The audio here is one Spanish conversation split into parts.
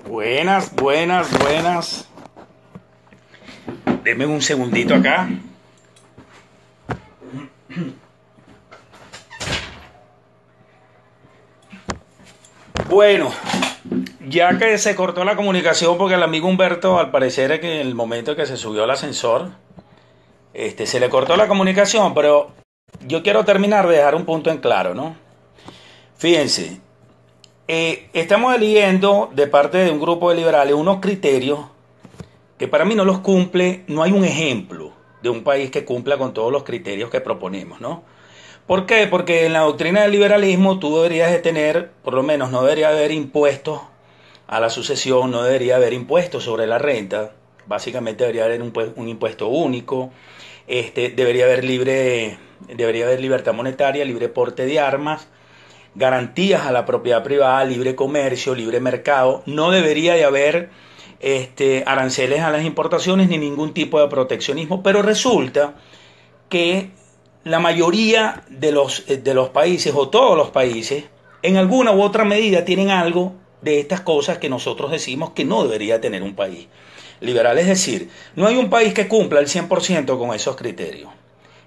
Buenas, buenas, buenas. Denme un segundito acá. Bueno, ya que se cortó la comunicación porque el amigo Humberto, al parecer que en el momento que se subió al ascensor, se le cortó la comunicación, pero yo quiero terminar de dejar un punto en claro, ¿no? Fíjense, estamos leyendo de parte de un grupo de liberales unos criterios que para mí no los cumple, no hay un ejemplo de un país que cumpla con todos los criterios que proponemos, ¿no? ¿Por qué? Porque en la doctrina del liberalismo tú deberías de tener, por lo menos no debería haber impuestos a la sucesión, no debería haber impuestos sobre la renta, básicamente debería haber un impuesto único, debería haber libertad monetaria, libre porte de armas, garantías a la propiedad privada, libre comercio, libre mercado, no debería de haber aranceles a las importaciones ni ningún tipo de proteccionismo, pero resulta que la mayoría de los países o todos los países en alguna u otra medida tienen algo de estas cosas que nosotros decimos que no debería tener un país liberal. Es decir, no hay un país que cumpla el 100% con esos criterios.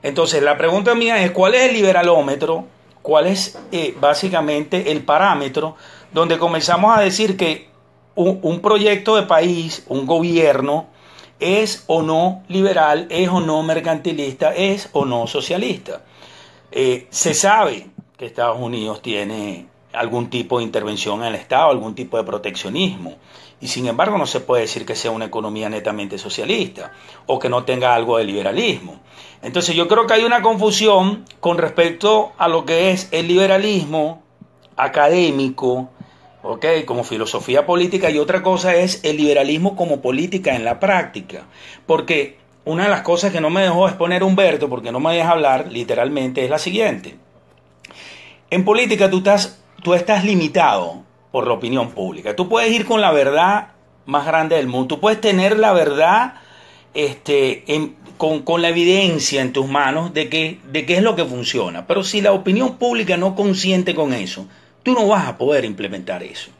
Entonces la pregunta mía es, ¿cuál es el liberalómetro? ¿Cuál es básicamente el parámetro donde comenzamos a decir que un proyecto de país, un gobierno, es o no liberal, es o no mercantilista, es o no socialista? Se sabe que Estados Unidos tiene algún tipo de intervención en el Estado, algún tipo de proteccionismo, y sin embargo no se puede decir que sea una economía netamente socialista o que no tenga algo de liberalismo. Entonces yo creo que hay una confusión con respecto a lo que es el liberalismo académico, ¿ok?, como filosofía política, y otra cosa es el liberalismo como política en la práctica. Porque una de las cosas que no me dejó exponer Humberto, porque no me deja hablar literalmente, es la siguiente. En política tú estás limitado por la opinión pública. Tú puedes ir con la verdad más grande del mundo, tú puedes tener la verdad con la evidencia en tus manos de qué es lo que funciona. Pero si la opinión pública no consiente con eso, tú no vas a poder implementar eso.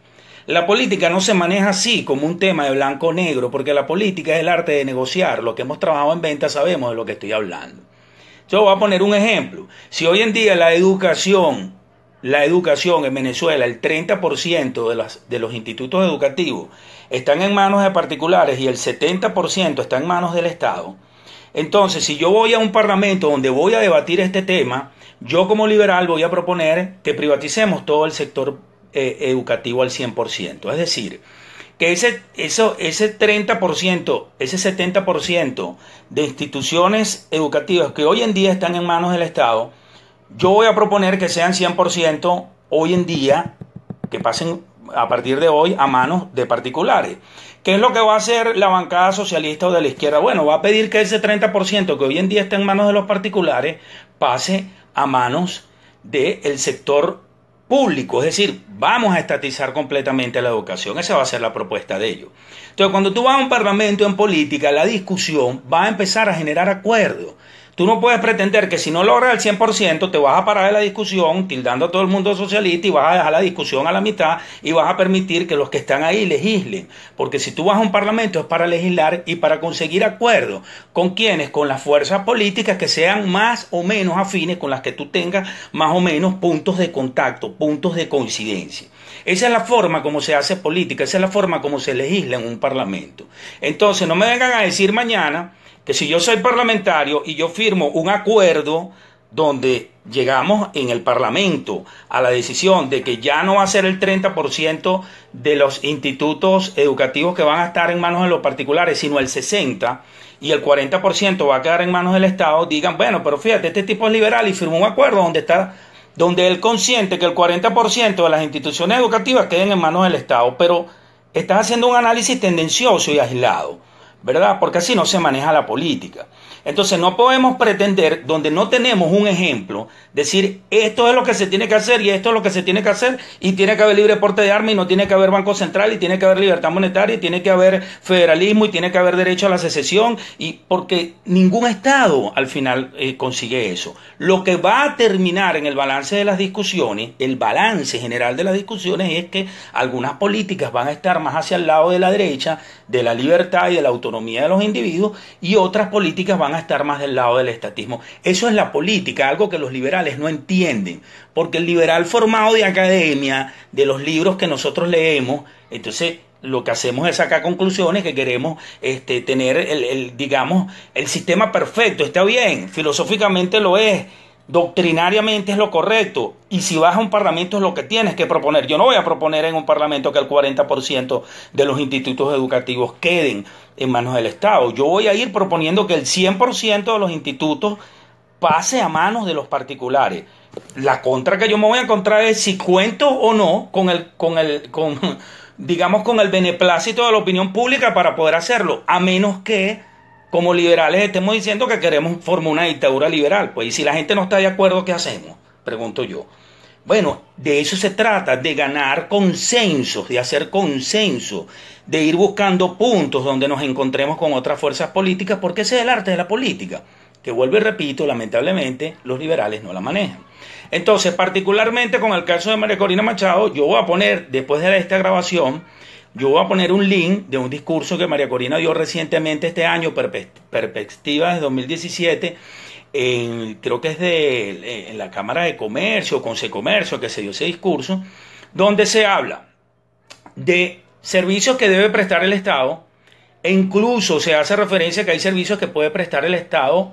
La política no se maneja así como un tema de blanco o negro, porque la política es el arte de negociar. Los que hemos trabajado en venta sabemos de lo que estoy hablando. Yo voy a poner un ejemplo. Si hoy en día la educación en Venezuela, el 30% de los institutos educativos están en manos de particulares y el 70% está en manos del Estado, entonces si yo voy a un parlamento donde voy a debatir este tema, yo como liberal voy a proponer que privaticemos todo el sector educativo al 100%. Es decir, que ese 30%, ese 70% de instituciones educativas que hoy en día están en manos del Estado, yo voy a proponer que sean 100% hoy en día, que pasen a partir de hoy a manos de particulares. ¿Qué es lo que va a hacer la bancada socialista o de la izquierda? Bueno, va a pedir que ese 30% que hoy en día está en manos de los particulares pase a manos del sector público. Es decir, vamos a estatizar completamente la educación. Esa va a ser la propuesta de ellos. Entonces, cuando tú vas a un parlamento en política, la discusión va a empezar a generar acuerdos. Tú no puedes pretender que si no logras el 100% te vas a parar de la discusión tildando a todo el mundo socialista y vas a dejar la discusión a la mitad y vas a permitir que los que están ahí legislen. Porque si tú vas a un parlamento es para legislar y para conseguir acuerdos. ¿Con quiénes? Con las fuerzas políticas que sean más o menos afines, con las que tú tengas más o menos puntos de contacto, puntos de coincidencia. Esa es la forma como se hace política, esa es la forma como se legisla en un parlamento. Entonces no me vengan a decir mañana que si yo soy parlamentario y yo firmo un acuerdo donde llegamos en el Parlamento a la decisión de que ya no va a ser el 30% de los institutos educativos que van a estar en manos de los particulares, sino el 60%, y el 40% va a quedar en manos del Estado, digan, bueno, pero fíjate, este tipo es liberal y firmó un acuerdo donde él consiente que el 40% de las instituciones educativas queden en manos del Estado, pero estás haciendo un análisis tendencioso y aislado, ¿verdad? Porque así no se maneja la política. Entonces no podemos pretender, donde no tenemos un ejemplo, decir esto es lo que se tiene que hacer y esto es lo que se tiene que hacer y tiene que haber libre porte de armas y no tiene que haber banco central y tiene que haber libertad monetaria y tiene que haber federalismo y tiene que haber derecho a la secesión, y porque ningún Estado al final consigue eso. Lo que va a terminar en el balance de las discusiones, el balance general de las discusiones, es que algunas políticas van a estar más hacia el lado de la derecha, de la libertad y de la autonomía de los individuos, y otras políticas van a estar más del lado del estatismo. Eso es la política, algo que los liberales no entienden, porque el liberal formado de academia, de los libros que nosotros leemos, entonces lo que hacemos es sacar conclusiones que queremos tener digamos, el sistema perfecto. Está bien, filosóficamente lo es, doctrinariamente es lo correcto, y si vas a un parlamento es lo que tienes que proponer. Yo no voy a proponer en un parlamento que el 40% de los institutos educativos queden en manos del Estado. Yo voy a ir proponiendo que el 100% de los institutos pase a manos de los particulares. La contra que yo me voy a encontrar es si cuento o no digamos, con el beneplácito de la opinión pública para poder hacerlo, a menos que como liberales estemos diciendo que queremos formar una dictadura liberal. Pues, y si la gente no está de acuerdo, ¿qué hacemos? Pregunto yo. Bueno, de eso se trata, de ganar consensos, de hacer consenso, de ir buscando puntos donde nos encontremos con otras fuerzas políticas, porque ese es el arte de la política, que vuelvo y repito, lamentablemente los liberales no la manejan. Entonces, particularmente con el caso de María Corina Machado, yo voy a poner, después de esta grabación, yo voy a poner un link de un discurso que María Corina dio recientemente este año, Perspectivas de 2017, creo que es en la Cámara de Comercio, Consecomercio, que se dio ese discurso, donde se habla de servicios que debe prestar el Estado, e incluso se hace referencia a que hay servicios que puede prestar el Estado,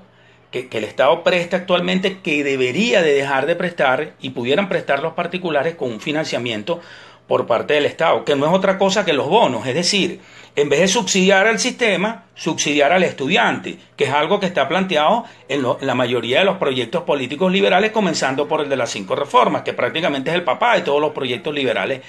que el Estado presta actualmente, que debería de dejar de prestar y pudieran prestar los particulares con un financiamiento por parte del Estado, que no es otra cosa que los bonos. Es decir, en vez de subsidiar al sistema, subsidiar al estudiante, que es algo que está planteado en la mayoría de los proyectos políticos liberales, comenzando por el de las 5 reformas, que prácticamente es el papá de todos los proyectos liberales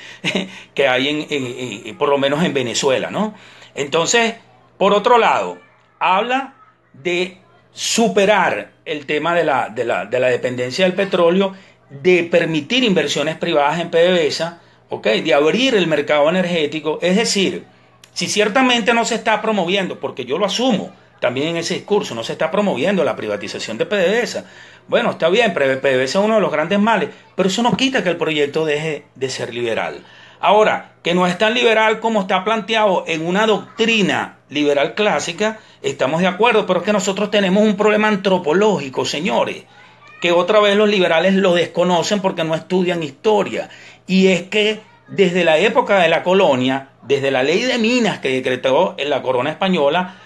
que hay por lo menos en Venezuela, ¿no? Entonces, por otro lado, habla de superar el tema de la dependencia del petróleo, de permitir inversiones privadas en PDVSA, de abrir el mercado energético. Es decir, si ciertamente no se está promoviendo, porque yo lo asumo también en ese discurso, no se está promoviendo la privatización de PDVSA, bueno, está bien, PDVSA es uno de los grandes males, pero eso no quita que el proyecto deje de ser liberal. Ahora, que no es tan liberal como está planteado en una doctrina liberal clásica, estamos de acuerdo, pero es que nosotros tenemos un problema antropológico, señores, que otra vez los liberales lo desconocen porque no estudian historia, y es que desde la época de la colonia, desde la ley de minas que decretó en la corona española,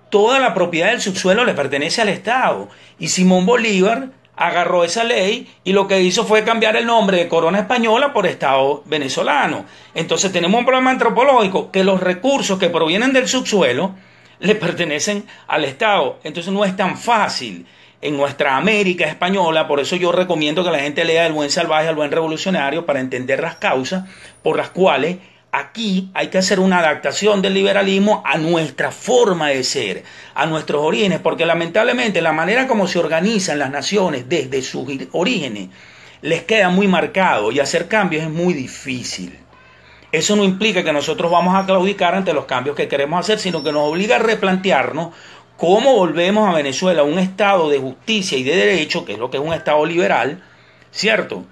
toda la propiedad del subsuelo le pertenece al Estado, y Simón Bolívar agarró esa ley y lo que hizo fue cambiar el nombre de corona española por Estado venezolano. Entonces tenemos un problema antropológico, que los recursos que provienen del subsuelo le pertenecen al Estado. Entonces no es tan fácil en nuestra América española. Por eso yo recomiendo que la gente lea El Buen Salvaje, El Buen Revolucionario, para entender las causas por las cuales aquí hay que hacer una adaptación del liberalismo a nuestra forma de ser, a nuestros orígenes, porque lamentablemente la manera como se organizan las naciones desde sus orígenes les queda muy marcado, y hacer cambios es muy difícil. Eso no implica que nosotros vamos a claudicar ante los cambios que queremos hacer, sino que nos obliga a replantearnos cómo volvemos a Venezuela un estado de justicia y de derecho, que es lo que es un estado liberal, ¿cierto?,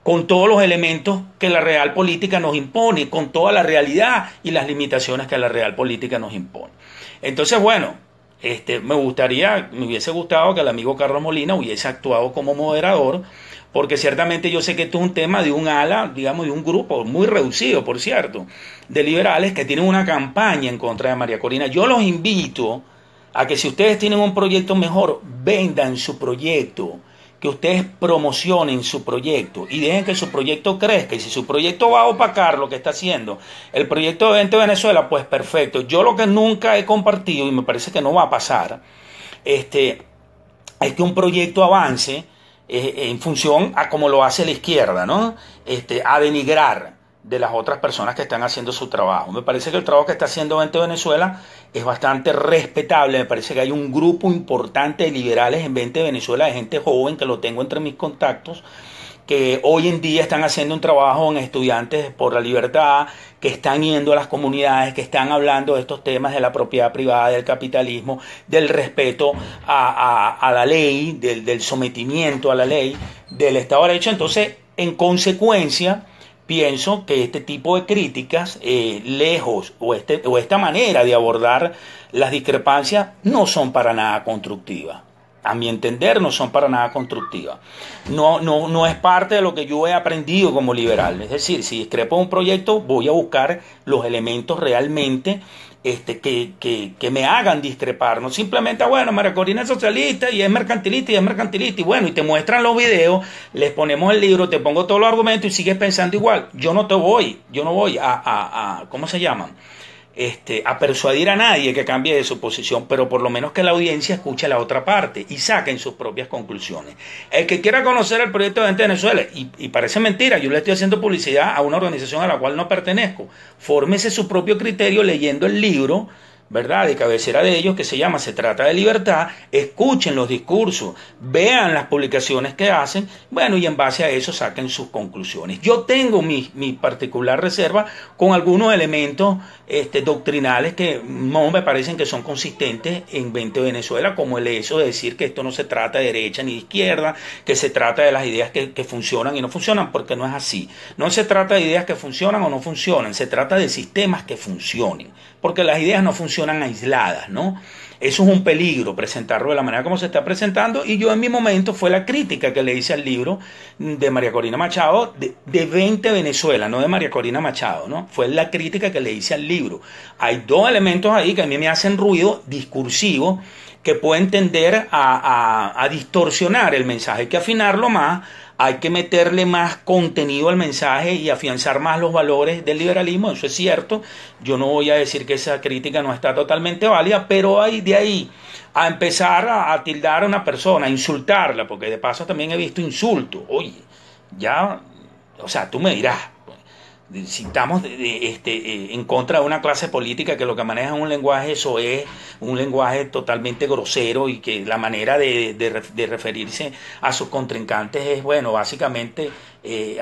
con todos los elementos que la real política nos impone, con toda la realidad y las limitaciones que la real política nos impone. Entonces, bueno, me hubiese gustado que el amigo Carlos Molina hubiese actuado como moderador, porque ciertamente yo sé que esto es un tema de un ala, digamos, de un grupo muy reducido, por cierto, de liberales que tienen una campaña en contra de María Corina. Yo los invito a que, si ustedes tienen un proyecto mejor, vendan su proyecto, que ustedes promocionen su proyecto y dejen que su proyecto crezca. Y si su proyecto va a opacar lo que está haciendo el proyecto de Vente Venezuela, pues perfecto. Yo lo que nunca he compartido, y me parece que no va a pasar, es que un proyecto avance en función a como lo hace la izquierda, ¿no? A denigrar de las otras personas que están haciendo su trabajo. Me parece que el trabajo que está haciendo Vente Venezuela es bastante respetable. Me parece que hay un grupo importante de liberales en Vente Venezuela, de gente joven que lo tengo entre mis contactos, que hoy en día están haciendo un trabajo en Estudiantes por la Libertad, que están yendo a las comunidades, que están hablando de estos temas de la propiedad privada, del capitalismo, del respeto a la ley, del sometimiento a la ley, del Estado de Derecho. Entonces, en consecuencia, pienso que este tipo de críticas, lejos, o esta manera de abordar las discrepancias, no son para nada constructivas. A mi entender, no son para nada constructivas. No es parte de lo que yo he aprendido como liberal. Es decir, si discrepo de un proyecto, voy a buscar los elementos realmente que me hagan discrepar. No simplemente, bueno, María Corina es socialista y es mercantilista y es mercantilista. Y bueno, y te muestran los videos, les ponemos el libro, te pongo todos los argumentos y sigues pensando igual. Yo no voy a ¿cómo se llaman? A persuadir a nadie que cambie de su posición, pero por lo menos que la audiencia escuche la otra parte y saquen sus propias conclusiones. El que quiera conocer el proyecto de Vente Venezuela, y parece mentira, yo le estoy haciendo publicidad a una organización a la cual no pertenezco, fórmese su propio criterio leyendo el libro, ¿verdad?, de cabecera de ellos, que se llama Se trata de libertad. Escuchen los discursos, vean las publicaciones que hacen, bueno, y en base a eso saquen sus conclusiones. Yo tengo mi particular reserva con algunos elementos doctrinales que no me parecen que son consistentes en Vente Venezuela, como el hecho de decir que esto no se trata de derecha ni de izquierda, que se trata de las ideas que funcionan y no funcionan, porque no es así. No se trata de ideas que funcionan o no funcionan, se trata de sistemas que funcionen, porque las ideas no funcionan aisladas, ¿no? Eso es un peligro, presentarlo de la manera como se está presentando, y yo en mi momento fue la crítica que le hice al libro de María Corina Machado, de Vente Venezuela, no de María Corina Machado, ¿no? Fue la crítica que le hice al libro. Hay dos elementos ahí que a mí me hacen ruido discursivo, que pueden tender a distorsionar el mensaje. Hay que afinarlo más, hay que meterle más contenido al mensaje y afianzar más los valores del liberalismo. Eso es cierto. Yo no voy a decir que esa crítica no está totalmente válida, pero hay de ahí a empezar a tildar a una persona, a insultarla, porque de paso también he visto insultos. Oye, ya, o sea, tú me dirás, si estamos en contra de una clase política que lo que maneja es un lenguaje soez, un lenguaje totalmente grosero, y que la manera de referirse a sus contrincantes es, bueno, básicamente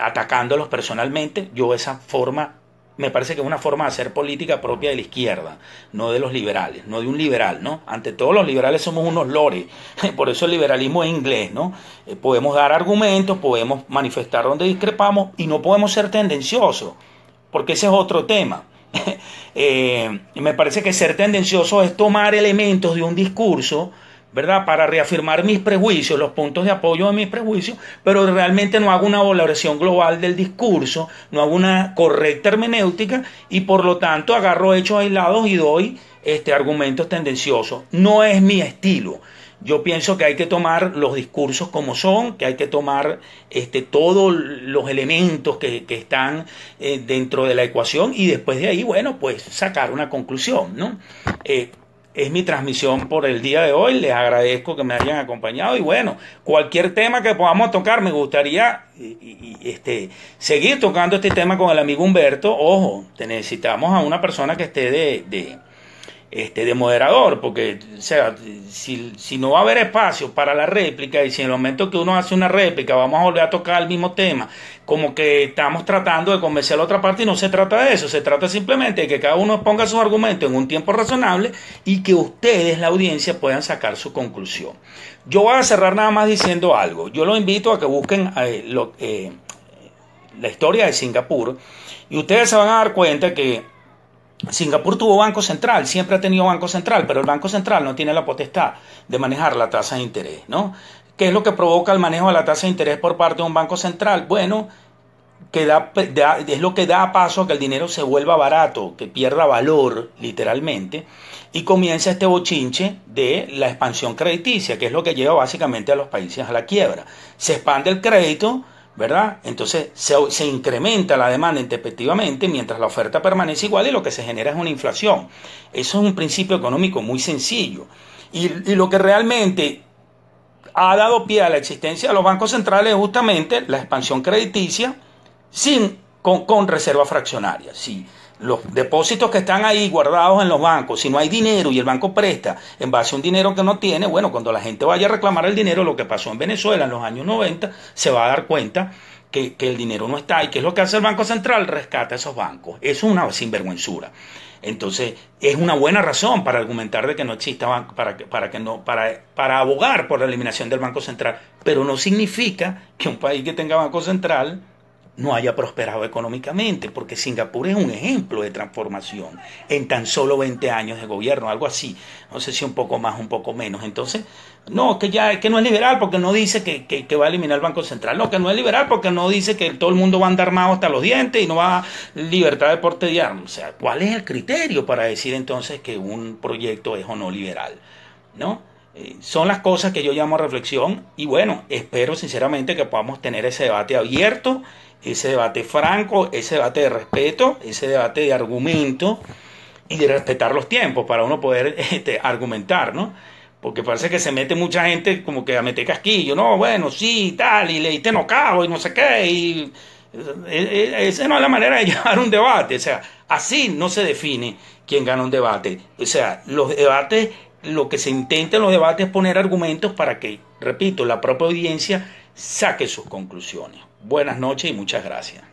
atacándolos personalmente. Yo esa forma, me parece que es una forma de hacer política propia de la izquierda, no de los liberales, no de un liberal, ¿no? Ante todo, los liberales somos unos lores, por eso el liberalismo es inglés, ¿no? Podemos dar argumentos, podemos manifestar donde discrepamos y no podemos ser tendenciosos, porque ese es otro tema. Me parece que ser tendencioso es tomar elementos de un discurso, ¿verdad?, para reafirmar mis prejuicios, los puntos de apoyo de mis prejuicios, pero realmente no hago una valoración global del discurso, no hago una correcta hermenéutica, y por lo tanto agarro hechos aislados y doy argumentos tendenciosos. No es mi estilo. Yo pienso que hay que tomar los discursos como son, que hay que tomar todos los elementos que están dentro de la ecuación, y después de ahí, bueno, pues sacar una conclusión, ¿no? Es mi transmisión por el día de hoy. Les agradezco que me hayan acompañado, y bueno, cualquier tema que podamos tocar, me gustaría seguir tocando este tema con el amigo Humberto. Ojo, necesitamos a una persona que esté de moderador, porque, o sea, si no va a haber espacio para la réplica, y si en el momento que uno hace una réplica vamos a volver a tocar el mismo tema, como que estamos tratando de convencer a la otra parte, y no se trata de eso, se trata simplemente de que cada uno ponga sus argumentos en un tiempo razonable y que ustedes, la audiencia, puedan sacar su conclusión. Yo voy a cerrar nada más diciendo algo. Yo los invito a que busquen la historia de Singapur, y ustedes se van a dar cuenta que Singapur tuvo Banco Central, siempre ha tenido Banco Central, pero el Banco Central no tiene la potestad de manejar la tasa de interés, ¿no? ¿Qué es lo que provoca el manejo de la tasa de interés por parte de un Banco Central? Bueno, es lo que da paso a que el dinero se vuelva barato, que pierda valor, literalmente, y comienza este bochinche de la expansión crediticia, que es lo que lleva básicamente a los países a la quiebra. Se expande el crédito, ¿verdad? Entonces se incrementa la demanda intempestivamente mientras la oferta permanece igual, y lo que se genera es una inflación. Eso es un principio económico muy sencillo. Y lo que realmente ha dado pie a la existencia de los bancos centrales es justamente la expansión crediticia sin con reserva fraccionaria. Si los depósitos que están ahí guardados en los bancos, si no hay dinero y el banco presta en base a un dinero que no tiene, bueno, cuando la gente vaya a reclamar el dinero, lo que pasó en Venezuela en los años 90, se va a dar cuenta que el dinero no está. ¿Y qué es lo que hace el Banco Central? Rescata esos bancos. Eso es una sinvergüenzura. Entonces, es una buena razón para argumentar de que no exista banco, para abogar por la eliminación del Banco Central, pero no significa que un país que tenga Banco Central no haya prosperado económicamente, porque Singapur es un ejemplo de transformación en tan solo 20 años de gobierno, algo así, no sé si un poco más, un poco menos. Entonces, no, que no es liberal porque no dice que va a eliminar el Banco Central, no, que no es liberal porque no dice que todo el mundo va a andar armado hasta los dientes y no va a libertad de porte de armas. O sea, ¿cuál es el criterio para decir entonces que un proyecto es o no liberal? ¿No? Son las cosas que yo llamo a reflexión y bueno, espero sinceramente que podamos tener ese debate abierto, ese debate franco, ese debate de respeto, ese debate de argumento y de respetar los tiempos para uno poder argumentar, ¿no? Porque parece que se mete mucha gente como que a meter casquillo, no, bueno, sí, tal, y le diste nocao y no sé qué, y esa no es la manera de llevar un debate, o sea, así no se define quién gana un debate, o sea, los debates, lo que se intenta en los debates es poner argumentos para que, repito, la propia audiencia saque sus conclusiones. Buenas noches y muchas gracias.